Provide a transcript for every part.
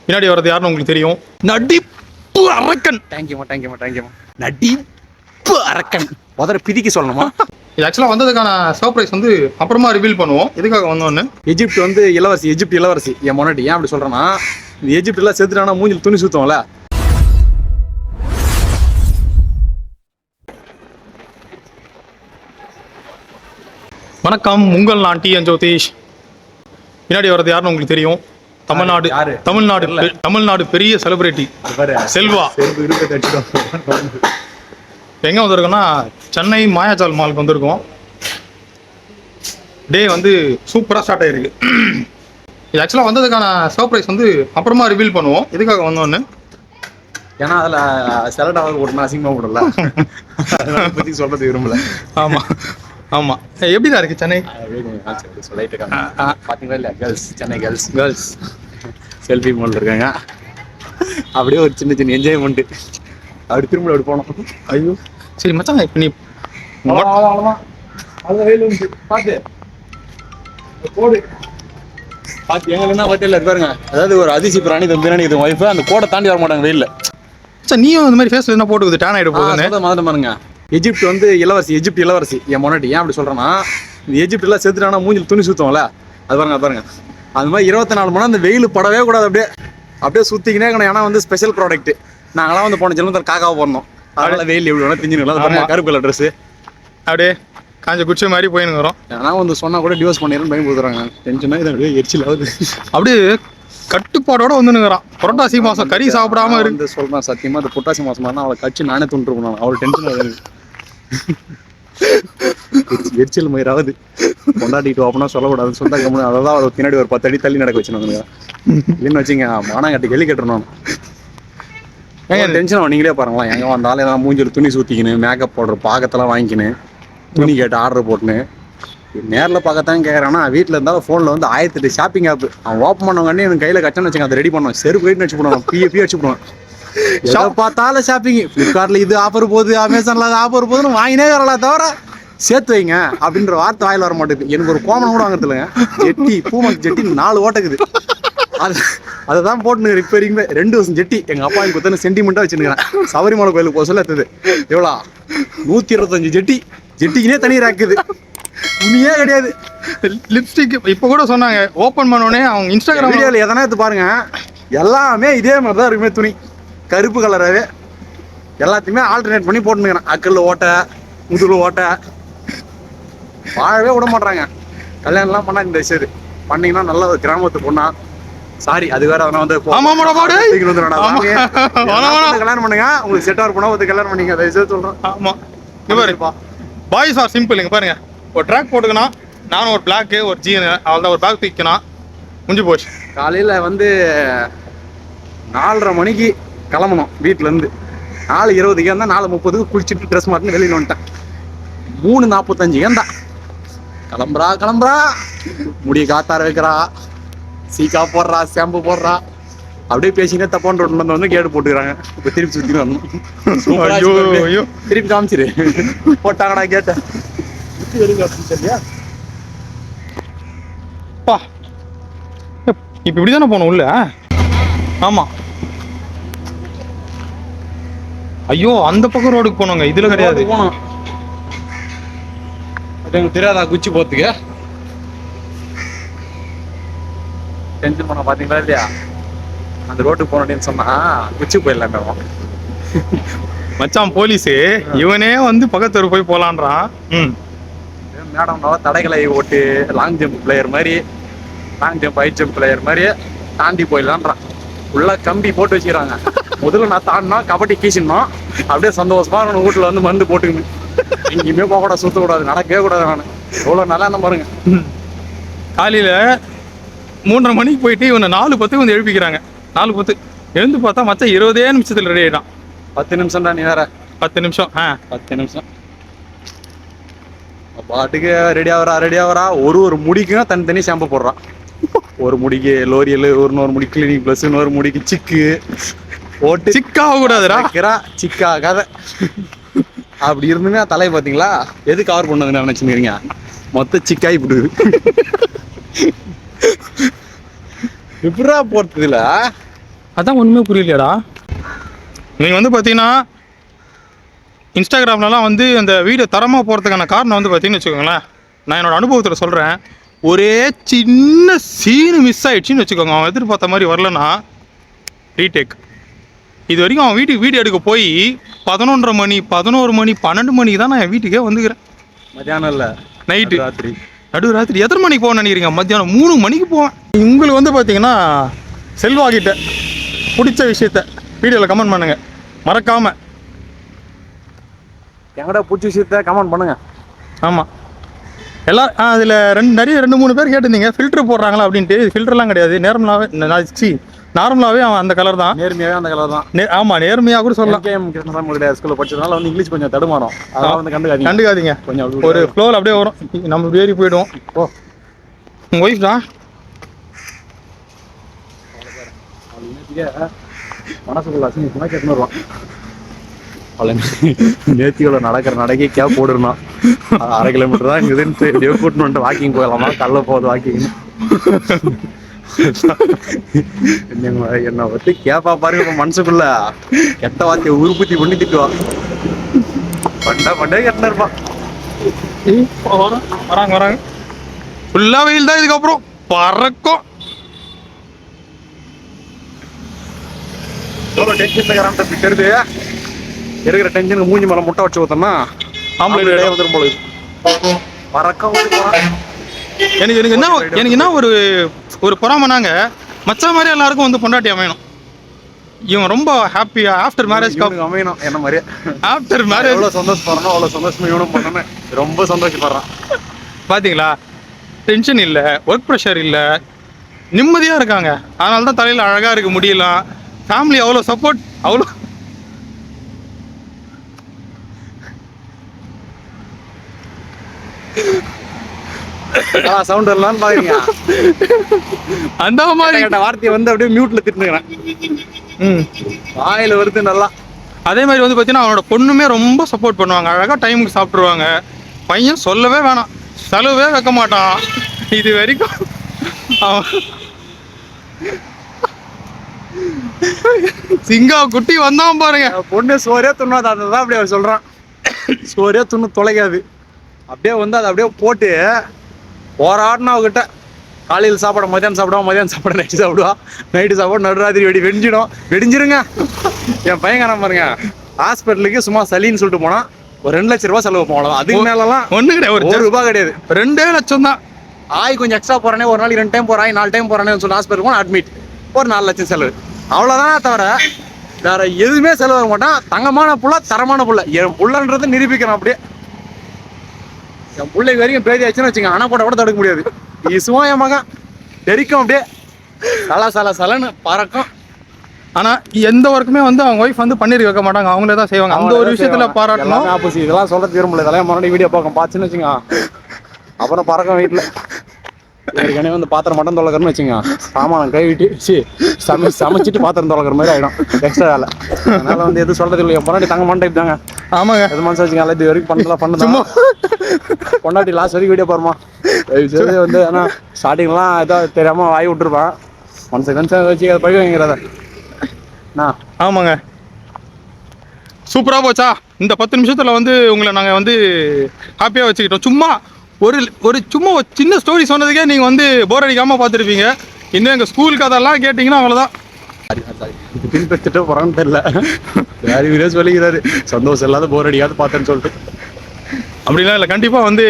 பின்னாடி வர்றது யாருன்னு உங்களுக்கு தெரியும். நடிப்பு அரக்கன். தேங்க்யூமா. நடிப்பு அரக்கன். முதல்ல பிதிக்க சொல்லணுமா? இது ஆக்சுவலாக வந்ததுக்கான சர்ப்ரைஸ் வந்து அப்புறமா ரிவீல் பண்ணுவோம். எதுக்காக வந்தோன்னு, எஜிப்ட் வந்து எஜிப்ட் இளவரசி என் முன்னாடி. ஏன் அப்படி சொல்றேன்னா, இந்த எஜிப்ட் எல்லாம் செத்துட்டானா மூஞ்சில் துணி சுத்தம்ல. வணக்கம், உங்கள் நான் TN ஜோதிஷ். பின்னாடி வர்றது யாருன்னு உங்களுக்கு தெரியும். தமிழ்நாடு பெரிய செலிபிரிட்டி செல்வா. எங்க வந்திருக்கோம்னா, சென்னை மாயாஜால் மாலுக்கு வந்திருக்கோம். டே வந்து சூப்பராக ஸ்டார்ட் ஆயிருக்கு. இது ஆக்சுவலாக வந்ததுக்கான சர்ப்ரைஸ் வந்து அப்புறமா ரிவீல் பண்ணுவோம். எதுக்காக வந்தோன்னு, ஏன்னா அதில் செலடாவது போட்டோம்னா அசிங்கமாக போடல. அதை பற்றி சொல்றது விரும்பல. ஆமாம். எப்படிதான் இருக்கு சென்னை? பார்த்தீங்களா இல்லையா? சென்னை கேர்ள்ஸ் செல்ஃபி மோட்ல இருக்காங்க. அப்படியே ஒரு சின்ன என்ஜாய்மெண்ட்டு. அப்படி திரும்ப அப்படி போனோம். ஐயோ சரி மச்சான், இப்போ நீ பார்த்து கோடு பார்த்து எங்கன்னா பார்த்தே பாருங்க. அதாவது ஒரு அதிசி பிராணி தம்பிராணி இது ஒய்ஃபு அந்த கோடை தாண்டி வர மாட்டாங்க வெயில்ல. சார் நீயும் இந்த மாதிரி ஃபேஸ்ல என்ன போட்டுக்குது டேன் ஆகிட்டு போகுது. மாதிரி பாருங்க. எஜிப்ட் வந்து எஜிப்ட் இளவரசி என் முன்னாடி. ஏன் அப்படி சொல்றேன்னா, இந்த எஜிப்ட் எல்லாம் செத்துட்டானா மூஞ்சில் துணி சுத்தம்ல. அது பாருங்க. அது மாதிரி 24 மணி நேரம் அந்த வெயில் படவே கூடாது. அப்படியே சுத்திக்கினே இருக்கணும். ஏன்னா வந்து ஸ்பெஷல் ப்ராடக்ட். நாங்களாம் வந்து போன ஜென்மத்தில் காக்காவை போடணும். அதனால வெயில் எப்படி வேணா திஞ்சுக்கலாம். கருப்பு கலர் ட்ரெஸ் அப்படியே காஞ்ச குச்சி மாதிரி போயினுக்கிறோம். ஏன்னா வந்து சொன்னா கூட டிவோர்ஸ் பண்ணிடுறேன் பயன் கொடுக்குறாங்க. டென்ஷனா இது அப்படியே எரிச்சல் ஆகுது. அப்படியே கட்டுப்பாடோட வந்துனுங்கிறான். புரட்டாசி மாசம் கறி சாப்பிடாம இருந்து சொல்றேன். சத்தியமா அது புரட்டாசி மாசம் மாதிரி அவளை கட்சி நானே துண்டுருக்கணும். அவள் டென்ஷன் ஆகுது. எரிச்சல் மயிராவது கொண்டாடிட்டு அப்படின்னா சொல்லக்கூடாதுன்னு சொல்லிட்டா கம்மி. அதான் அவள் பின்னாடி ஒரு 10 அடி தள்ளி நடக்க வச்சுருவாங்க. இல்லைன்னு வச்சுங்க மானாங்கட்டி கேள்வி கேட்டுருணும். ஏங்க டென்ஷன் நீங்களே பாருங்களா. எங்கே வந்தாலும் ஏதாவது மூஞ்சில் துணி சுற்றிக்கின்னு மேக்கப் போடுற பாக்கத்தெல்லாம் வாங்கிக்கின்னு துணி கேட்டு ஆர்டர் போட்டுன்னு நேரில் பார்க்கத்தான் கேட்குறான்னா, வீட்டில் இருந்தாலும் ஃபோனில் வந்து 1008 ஷாப்பிங் ஆப் அவன் ஓப்பன் பண்ணவங்கன்னே எனக்கு கையில் கச்சன்னு வச்சுங்க. அதை ரெடி பண்ணுவேன். செருப்பு கைட்டு வச்சு போடுவான். பிஏ வச்சு போடுவான். ஷாப் பார்த்தாலும் ஷாப்பிங். ஃப்ளிப்கார்ட்டில் இது ஆஃபர் போகுது, அமேசானில் அது ஆஃபர் போகுதுன்னு வாங்கினே வரலாம். தவிர சேர்த்து வைங்க அப்படின்ற வார்த்தை வாயில் வர மாட்டேங்குது. எனக்கு ஒரு கோமனம் கூட வாங்குறது இல்லைங்க. ஜெட்டி பூமக் ஜெட்டி 4 ஓட்டக்குது. அதை தான் போட்டுன்னு இப்போ வரைக்குமே 2 வருஷம் ஜெட்டி எங்கள் அப்பா எனக்கு கொடுத்தா சென்டிமெண்ட்டாக வச்சுருக்கிறேன். சபரிமலை கோயிலுக்கு போக சொல்ல எத்துது எவ்வளோ 125 ஜெட்டிக்குனே தனி ராக்குது. உண்மையே கிடையாது. லிப்ஸ்டிக் இப்போ கூட சொன்னாங்க ஓப்பன் பண்ணோடனே அவங்க இன்ஸ்டாகிராம் வீடியோவில் எதனா எடுத்து பாருங்க. எல்லாமே இதே மாதிரி தான் இருக்குமே. துணி கருப்பு கலராகவே எல்லாத்தையுமே ஆல்டர்னேட் பண்ணி போட்டுனுக்கிறேன். அக்கல்ல ஓட்டை, முதுகுல ஓட்டை. வாழவே விட மாட்டாங்க. கல்யாணம்லாம் பண்ணா இந்த சரி பண்ணீங்கன்னா நல்ல ஒரு கிராமத்து பொண்ணா. சாரி அது வேற. அதனால வந்து கல்யாணம் பண்ணுங்க. உங்களுக்கு செட் ஆர் போனா வந்து கல்யாணம் பண்ணிங்க. அதை சொல்றேன். ஆமா பாய்ஸ் ஆர் சிம்பிள். இங்க பாருங்க, ஒரு ட்ராக் போட்டுக்கணும். நானும் ஒரு பிளாக்கு ஒரு ஜீனு அவ்வளோதான். ஒரு பேக் தூக்கணும், முடிஞ்சு போச்சு. காலையில் வந்து 4:30 மணிக்கு கிளம்பணும் வீட்டிலேருந்து. 4:20 இருந்தால் 4:30 குளிச்சுட்டு ட்ரெஸ் மாட்டின்னு வெளியில் வந்துட்டேன். 3:45 ஏந்தா கிளம்புறா. முடிய காத்தார வைக்கிறா, சீக்கா போடுறா, ஷாம்பு போடுறா. அப்படியே பேசினே தப்பான ரோட்ல வந்து கேடு போட்டுக்கிறாங்க. இப்போ திருப்பி சுற்றி வரணும். திருப்பி காமிச்சிரு போட்டாங்கடா கேட்டேன். பா இப்போ இப்படி தானே போகணும் உள்ள. ஆமாம். ஐயோ அந்த பக்கம் ரோடுக்கு போனோங்க. இதுல கிடையாது போனோம். எனக்கு தெரியாதா குச்சி போறதுக்கு. டென்ஷன் பண்ண பாத்தீங்களா இல்லையா? அந்த ரோட்டுக்கு போனோன்னு சொன்னா குச்சி போயிடலாம். மச்சான் போலீஸு இவனே வந்து பக்கத்து போய் போலான்றான். மேடம் தடைகளை ஓட்டு லாங் ஜம்ப் பிளேயர் மாதிரி, long jump high jump player மாதிரி தாண்டி போயிடலான்றான். ஃபுல்லாக கம்பி போட்டு வச்சுக்கிறாங்க. முதல்ல நான் தாண்டினா கபடி கீசிடணும். அப்படியே சந்தோஷமா வீட்டில் வந்து மருந்து போட்டுக்கணும். எங்கேயுமே போகக்கூடாது, சுற்றக்கூடாது, நடக்கவே கூடாது. நான் எவ்வளோ நல்லா என்ன பாருங்க. காலையில் 3:30 மணிக்கு போயிட்டு இவனை 4:10 வந்து எழுப்பிக்கிறாங்க. 4:10 எழுந்து பார்த்தா மச்சா 20 நிமிஷத்தில் ரெடி ஆகிட்டான். 10 நிமிஷம் தான். நீ வேற 10 நிமிஷம். 10 நிமிஷம் பாட்டுக்கு ரெடி ஆகிறா. ஒரு முடிக்கும் தனித்தனி ஷாம்பு போடுறான். ஒரு முடிக்கு லோரியல், ஒரு முடி கிளினிக் ப்ளஸ், இன்னொரு முடிக்கு சிக்கு போட்டு சிக்காக கூடாதுரா சிக்காகாத. அப்படி இருந்துமே தலை பார்த்தீங்களா எது கவர் பண்ணதுன்னு நினச்சிருக்கீங்க. மொத்த சிக்காய் போடுது. எப்படா போறதுல அதான் ஒன்றுமே புரியலையாடா. நீங்கள் வந்து பார்த்தீங்கன்னா இன்ஸ்டாகிராம்லலாம் வந்து அந்த வீடியோ தரமாக போகிறதுக்கான காரணம் வந்து பார்த்தீங்கன்னு வச்சுக்கோங்களேன், நான் என்னோடய அனுபவத்தில் சொல்கிறேன், ஒரே சின்ன சீனு மிஸ் ஆகிடுச்சின்னு வச்சுக்கோங்க, அவன் எதிர்பார்த்த மாதிரி வரலன்னா ரீடேக். இது வரைக்கும் அவன் வீட்டுக்கு வீடியோ எடுக்க போய் 11:30 மணி 11 மணி 12 மணிக்கு தான் நான் என் வீட்டுக்கே வந்துக்கிறேன். மத்தியானம் இல்லை, நைட்டு ராத்திரி. நடுராத்திரி எத்தனை மணிக்கு போவேன்னு நினைக்கிறீங்க? மத்தியானம் 3 மணிக்கு போவேன். உங்களுக்கு வந்து பார்த்தீங்கன்னா செல்வாகிட்ட பிடிச்ச விஷயத்த வீடியோவில் கமெண்ட் பண்ணுங்கள் மறக்காமல். எங்கடா பிடிச்ச விஷயத்த கமெண்ட் பண்ணுங்க. ஆமாம், அதில் நிறைய 2-3 பேர் கேட்டிருந்தீங்க ஃபில்ட்ரு போடுறாங்களா அப்படின்ட்டு. ஃபில்டர்லாம் கிடையாது, நார்மலாகவே அவன் அந்த கலர் தான், நேர்மையாகவே அந்த கலர் தான். ஆமாம், நேர்மையாக கூட சொல்லலாம். கேஎம் கிருஷ்ணசாமி முதலியார் ஸ்கூலில் படிச்சதுனால வந்து இங்கிலீஷ் கொஞ்சம் தடுமாறும், அதெல்லாம் வந்து கண்டுக்காதீங்க. கொஞ்சம் ஒரு ஃப்ளோவில் அப்படியே வரும், நம்ம ஏறி போயிடுவோம். ஓ உங்கள் ஒய்ஃப் தான் மனசுக்குள்ள அசிங்கமாக கேட்டுன்னு வருவான். நேத்தியோட நடக்கிற நடக்கே கேப் போடுறான். 1/2 கிலோமீட்டர் தான் இருக்குதுன்னு எப்படியோ கூட்டின்னு வந்துட்டு வாக்கிங் போகலாமா, கல்ல போகுது வாக்கிங். என்னை பத்தி கேப்பா பாருங்க, இப்ப மனசுக்குள்ள கெட்ட வார்த்தையை உற்பத்தி பண்ணி திட்டுவான். பண்டே கெட்ட இருப்பான். வராங்க ஃபுல்லாக வெயில் தான், இதுக்கப்புறம் பறக்கும். தெரியுது, இருக்கிற டென்ஷனுக்கு மூஞ்சி மேல முட்டை வச்சு ஊத்தோம்னா ஆம்பளை வந்துடும் போல பறக்கம். எனக்கு என்ன ஒரு பொறாமனாங்க, மச்சா மாதிரி எல்லாருக்கும் வந்து பொண்டாட்டி அமையணும். இவன் ரொம்ப ஹாப்பியா ஆஃப்டர் மேரேஜ் அமையணும். என்ன மாதிரி ஆஃப்டர் மேரேஜ் எவ்வளோ சந்தோஷப்படுறோம் அவ்வளோ சந்தோஷமா இவனும் பண்ணணும். ரொம்ப சந்தோஷப்படுறான். பார்த்தீங்களா, டென்ஷன் இல்லை, ஒர்க் ப்ரெஷர் இல்லை, நிம்மதியாக இருக்காங்க. அதனால தான் தலையில் அழகாக இருக்க முடியலாம். ஃபேமிலி அவ்வளோ சப்போர்ட், அவ்வளோ சவுண்ட் வரலான்னு பாக்குறீங்க. அந்த மாதிரி கேட்ட வார்த்தையை வந்து அப்படியே மியூட்ல திட்டுக்கிறேன். வாயில வருது நல்லா. அதே மாதிரி வந்து பார்த்தீங்கன்னா அவனோட பொண்ணுமே ரொம்ப சப்போர்ட் பண்ணுவாங்க, அழகாக டைமுக்கு சாப்பிட்ருவாங்க. பையன் சொல்லவே வேணாம், செலவே வைக்க மாட்டான். இது வரைக்கும் சிங்கா குட்டி வந்தான் பாருங்க. பொண்ணு சோறே துண்ணாது, அதை தான் அப்படியே அவர் சொல்றான். சோறே துண்ணு தொலைக்காது, அப்படியே வந்து அதை அப்படியே போட்டு போராடினா அவகிட்ட. காலையில் சாப்பிட மதியானம் சாப்பிடுவா, மதியானம் சாப்பிட நைட்டு சாப்பிடுவா, நைட்டு சாப்பாடு நடுராத்திரி வெடிஞ்சிருங்க. என் பையன் பாருங்க, ஹாஸ்பிட்டலுக்கு சும்மா சளின்னு சொல்லிட்டு போனா ஒரு 2 லட்சம் ரூபாய் செலவு போகலாம். அதுக்கு மேலாம் ஒன்றும் கிடையாது, ஒரு ரூபாய் கிடையாது, 2 லட்சம் தான். கொஞ்சம் எக்ஸ்ட்ரா போறானே, ஒரு நாளைக்கு 2 டைம் போறான், 4 டைம் போறானே சொல்லி ஹாஸ்பிட்டல் போனா அட்மிட், ஒரு 4 லட்சம் செலவு. அவ்வளோதான், தவிர வேற எதுவுமே செலவு ஆக மாட்டான். தங்கமான புள்ள, தரமான புள்ள. என் புள்ளன்றது நிரூபிக்கிறான். அப்படியே என் பிள்ளை வரைக்கும் பேதி ஆச்சுன்னு வச்சுங்க, அணை போட கூட தடுக்க முடியாது. இசுவான் என் மகன் தெரிக்கும், அப்படியே சலன்னு பறக்கும். ஆனால் எந்த ஒர்க்குமே வந்து அவங்க ஒய்ஃப் வந்து பண்ணிட்டு வைக்க மாட்டாங்க, அவங்களே தான் செய்வாங்க. அந்த ஒரு விஷயத்துல பாராட்டணும். ஆப்போசிட், இதெல்லாம் சொல்றது விரும்பல. இதெல்லாம் மறுபடியும் வீடியோ பார்க்க பார்த்துன்னு வச்சுங்க, அப்புறம் பறக்கும் வீட்டில். ஏற்கனவே வந்து பாத்திரம் மட்டும் தொலைக்கிறன்னு வச்சுங்க, சாமான் கை விட்டு சமைச்சிட்டு பாத்திரம் தொலைக்கிற மாதிரி ஆகிடும், எக்ஸ்ட்ரா வேலை. அதனால வந்து எதுவும் சொல்றது இல்லை. என் பொண்டாட்டி தங்கமான டைப் தாங்க. ஆமாங்க, எது மனசு வச்சுங்க, இது வரைக்கும் பண்ணலாம். பொண்டாட்டி லாஸ்ட் வரைக்கும் வீடியோ பாருமா சரி. வந்து ஆனால் ஸ்டார்டிங்லாம் ஏதோ தெரியாமல் வாங்கி விட்டுருப்பான். மனசு வச்சு அதை பழக வைங்கிறத. ஆமாங்க, சூப்பராக போச்சா? இந்த 10 நிமிஷத்தில் வந்து உங்களை நாங்கள் வந்து ஹாப்பியாக வச்சுக்கிட்டோம். சும்மா ஒரு சின்ன ஸ்டோரி சொன்னதுக்கே நீங்கள் வந்து போர் அடிக்காமல் பார்த்துருப்பீங்க. இன்னும் எங்கள் ஸ்கூல் கதெல்லாம் கேட்டிங்கன்னா அவ்வளோதான். பின்பற்றிட்டு போகிறான்னு தெரியல, யார் வீடியோ சொல்லிக்கிறாரு, சந்தோஷம் இல்லாத போர் அடிக்காது பார்த்தேன்னு சொல்லிட்டு. அப்படிலாம் இல்லை, கண்டிப்பாக வந்து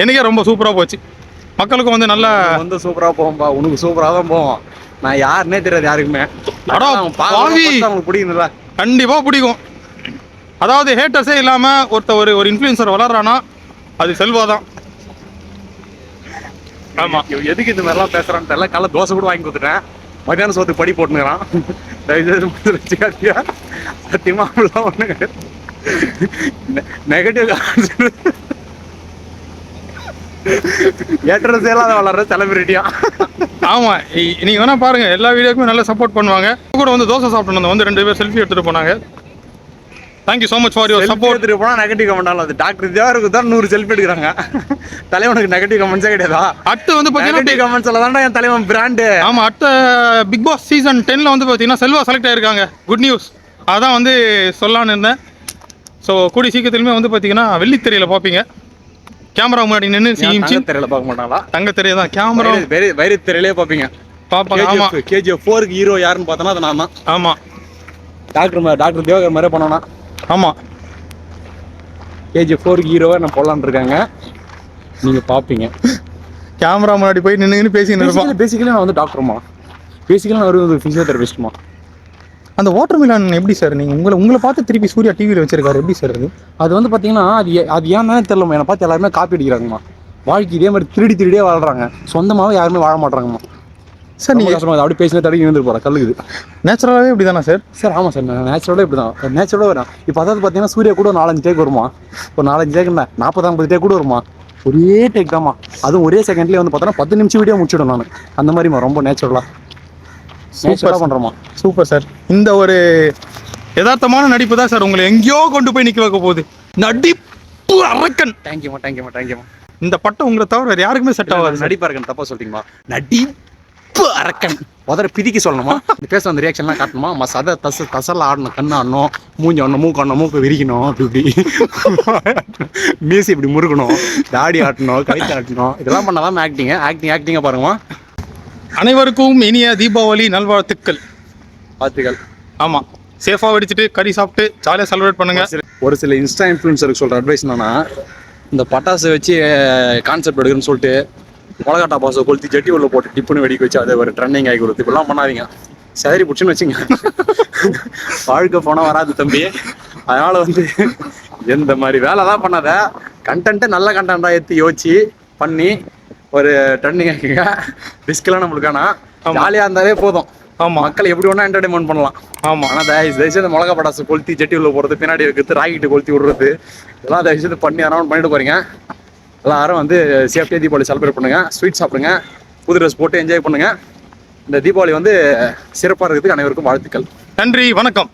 எனக்கே ரொம்ப சூப்பராக போச்சு. மக்களுக்கும் வந்து நல்லா வந்து சூப்பராக போவோம்பா. உனக்கு சூப்பராக தான் போவோம். நான் யாருன்னே தெரியாது யாருக்குமே. அவங்களுக்கு பிடிக்குதுல்ல, கண்டிப்பாக பிடிக்கும். அதாவது ஹேட்டர்ஸே இல்லாமல் ஒரு இன்ஃப்ளூயன்சர் வளர்றானா அது செல்வா தான். ஆமாம், எதுக்கு இந்த மாதிரிலாம் பேசுகிறான்னு தெரியல. காலைல தோசை கூட வாங்கி கொடுத்துட்டேன், மத்தியானம் சோத்துக்கு படி போட்டுக்கிறான். தயவுசெய்து வச்சுக்காதியா, சத்தியமாக அப்படிலாம் ஒன்றும் கிடையாது. நெகட்டிவ் ஏற்றரசே இல்லாத வளர்ற செலிபிரிட்டியா. ஆமா, நீங்க வேணா பாருங்க, எல்லா வீடியோக்குமே நல்லா சப்போர்ட் பண்ணுவாங்க. கூட வந்து தோசை சாப்பிட்டு வந்து 2 பேர் செல்ஃபி எடுத்துட்டு போனாங்க. Thank you so much for your support support. எடுத்துட்டு போனா நெகட்டிவ் கமெண்ட் அது டாக்டர் தேவருக்கு தான் 100 செல்ஃபி எடுக்கிறாங்க. தலைவனுக்கு நெகட்டிவ் கமெண்ட்ஸே கிடையாதா? அடுத்து வந்து பார்த்தீங்கன்னா நெகட்டிவ் கமெண்ட்ஸ் தான்டா என் தலைவன் பிராண்டு. ஆமாம், அடுத்த பிக் பாஸ் சீசன் 10ல் வந்து பார்த்தீங்கன்னா செல்வா செலக்ட் ஆகிருக்காங்க. Good news. அதான் வந்து சொல்லலான்னு இருந்தேன். ஸோ கூடிய சீக்கிரத்திலுமே வந்து பார்த்தீங்கன்னா வெள்ளித்திரையில் பார்ப்பீங்க. கேமரா முன்னாடி நின்று சிஎம்சி தெரியல பார்க்க மாட்டாங்களா? தங்க திரையை தான் கேமரா வைர திரையிலே பார்ப்பீங்க. பார்ப்பாங்க. ஆமாம், KGF 4க்கு ஹீரோ யாருன்னு பார்த்தோன்னா அது நான் தான். ஆமாம் டாக்டர் தேவகர் மாதிரியே பண்ணோன்னா. ஆமாம், KGF 4க்கு ஹீரோவை நான் போடலான்னு இருக்காங்க. நீங்கள் பார்ப்பீங்க. கேமரா முன்னாடி போய் நின்று பேசின்னு இருப்போம். பேசிக்கலி நான் வந்து டாக்டர்மா. பேசிக்கலி நான் ஒரு ஃபிசியோதெரபிஸ்ட்மா. அந்த வாட்டர் மிலான் எப்படி சார் நீங்கள் உங்களை பார்த்து திருப்பி சூர்யா டிவியில் வச்சிருக்காரு, எப்படி சார் அது வந்து பார்த்தீங்கன்னா அது ஏன்னா தெரியலம்மா. என்னை பார்த்து எல்லாருமே காப்பி அடிக்கிறாங்கம்மா. வாழ்க்கை இதே மாதிரி திருடியே வாழ்றாங்க. சொந்தமாகவே யாருமே வாழ மாட்டாங்கம்மா. சார் நீங்கள் அப்படி பேசினா தடவி இருந்து போகிறேன் கல்லுக்குது. நேச்சுரலாகவே இப்படி தானே சார்? சார் ஆமாம் சார், நேச்சுரலாக இப்படி தான். நேச்சுரலாக வரும். இப்போ அதாவது பார்த்தீங்கன்னா சூர்யா கூட ஒரு 4-5 டேக் வருமா. ஒரு 4-5 டேக் இல்லை 40-50 டேக் கூட வருமா. ஒரே டேக் தான்மா. அதுவும் ஒரே செகண்ட்லேயே வந்து பார்த்தோன்னா 10 நிமிஷம் வீடியோ முடிச்சிடும் நான். அந்த மாதிரிமா ரொம்ப நேச்சுரலாக பண்ணுறோமா. Super sir. இந்த ஒரு யதார்த்தமான நடிப்பு தான் சார் உங்களை எங்கேயோ கொண்டு போய் நிற்க வைக்க போகுது. நடிப்பு அரக்கன். தேங்க்யூமா. இந்த பட்டம் உங்களை தவிர வேறு யாருக்குமே செட் ஆகாது. நடிப்பு அரக்கன் தப்பா சொல்லிட்டீங்களா? நடிப்பு அரக்கன் முதல்ல பிதிக்கி சொல்லணுமா? இந்த பேச அந்த ரியாக்ஷன்லாம் காட்டணுமா? சதை தசல் ஆடணும், கண்ணு ஆடணும், மூஞ்சி ஆடணும், மூக்கு ஆடணும், மூக்கு விரிக்கணும், அப்படி மீசி இப்படி முறுக்கணும், தாடி ஆட்டணும், கழுத்து ஆட்டணும். இதெல்லாம் பண்ணாதான் ஆக்டிங்கா பாருங்கம்மா. அனைவருக்கும் இனிய தீபாவளி நல்வாழ்த்துக்கள். வாழ்த்துக்கள். ஆமாம், சேஃபாக வெடிச்சிட்டு கறி சாப்பிட்டு ஜாலியாக செலிப்ரேட் பண்ணுங்க. ஒரு சில இன்ஸ்டா இன்ஃப்ளூயன்சருக்கு சொல்கிற அட்வைஸ் என்னன்னா, இந்த பட்டாசு வச்சு கான்செப்ட் எடுக்குன்னு சொல்லிட்டு மிளகாட்டா பாசை கொளுத்தி ஜட்டி உள்ள போட்டு டிப்புன்னு வெடிக்க வச்சு அதை ஒரு ட்ரெண்டிங் ஆகி கொடுத்து இப்படிலாம் பண்ணாதீங்க. சரி பிடிச்சுன்னு வச்சுங்க. வாழ்க்கை போனால் வராது தம்பி. அதனால வந்து எந்த மாதிரி வேலை தான் பண்ணாத. கண்டென்ட்டு நல்ல கண்டென்ட்டாக ஏற்றி யோசிச்சு பண்ணி ஒரு ட்ரெண்டிங் ஆகிங்க. ரிஸ்க்லாம் நம்மளுக்கானா ஜாலியாக இருந்தாலே போதும். ஆமாம், மக்களை எப்படி வேணா என்டர்டைன்மெண்ட் பண்ணலாம். ஆமாம். ஆனால் தயவுசெய்து இந்த மிளகா பட்டாசு கொளுத்தி ஜட்டி உள்ள போகிறது, பின்னாடி வைக்கிறது, ராக்கெட்டு கொளுத்தி விடுறது, இதெல்லாம் தயவுசெய்து பண்ணி அதனால பண்ணிட்டு போறீங்க. எல்லாரும் வந்து சேஃப்டியாக தீபாவளி செலிப்ரேட் பண்ணுங்க. ஸ்வீட் சாப்பிடுங்க, புது ட்ரெஸ் போட்டு என்ஜாய் பண்ணுங்க. இந்த தீபாவளி வந்து சிறப்பாக இருக்கிறதுக்கு அனைவருக்கும் வாழ்த்துக்கள். நன்றி, வணக்கம்.